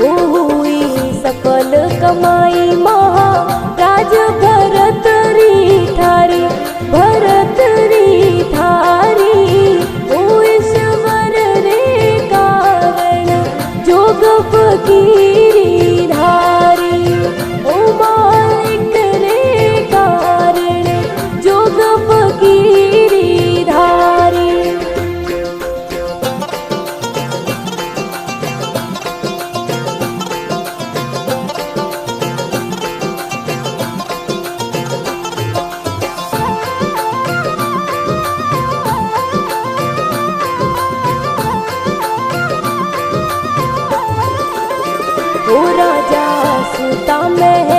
वो हुई सफल कमाई महाराज भरत री थारी, भरत री थारी। ओ ईश्वर रे कारण जोग फकीरी धारी, ओ मालिक रे कारण जोग फकीरी धारी। ओ राजा सुता महल